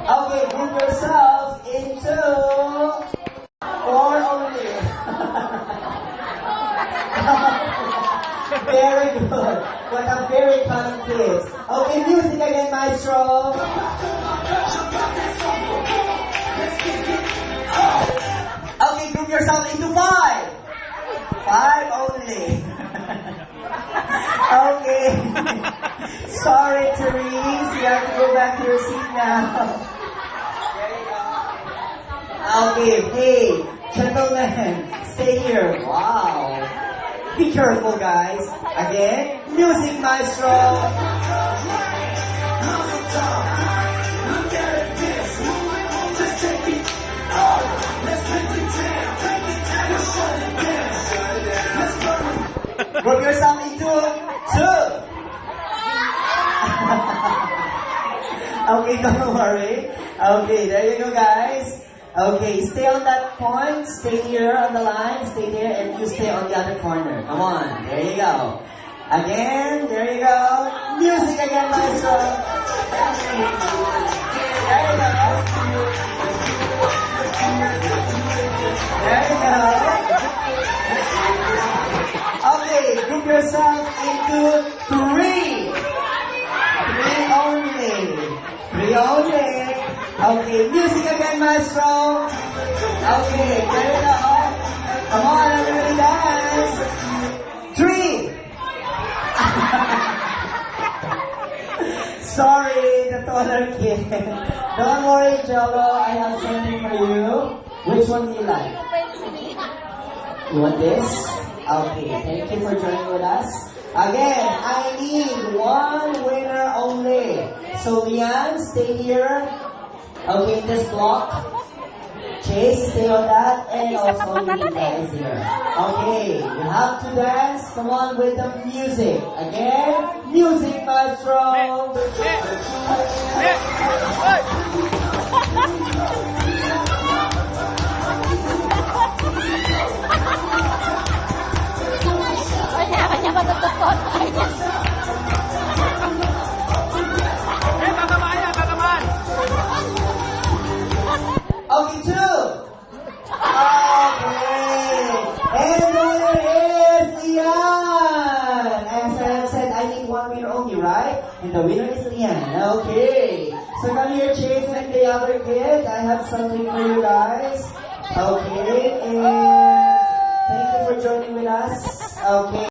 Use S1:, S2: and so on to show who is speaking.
S1: Okay, group yourself into four only. Very good. What a very cunning kids. Okay, music again, maestro. Okay, group yourself into five. Five only. Okay. Sorry, Therese. You have to go back to your seat now. Okay, hey, gentlemen, stay here. Wow. Be careful, guys. Again, music maestro. Group yourself into two. Okay, don't worry. Okay, there you go, guys. Okay, stay on that point. Stay here on the line. Stay there, and you stay on the other corner. Come on, there you go. Again, there you go. Music again, maestro. There you go. There you go. Okay, group yourself into three. Three only. Three only. Okay, music again, maestro. Okay, there you go. Come on, everybody dance. Three. Sorry, the taller kid. Don't worry, Jolo. I have something for you. Which one do you like? You want this? Okay, thank you for joining with us. Again, I need one winner only. So, Lian, stay here. Okay, in this block. Chase, stay on that. And also, Lisa is here. Okay, you have to dance. Come on with the music. Again, music maestro.
S2: Kanya-kanya matutukot.
S1: Okay, two. Okay. And the winner is Lian. As I have said, I need one winner only, right? And the winner is Lian. Okay. So come here, Chase and the other kid. I have something for you guys. Okay. And thank you for joining with us. Okay.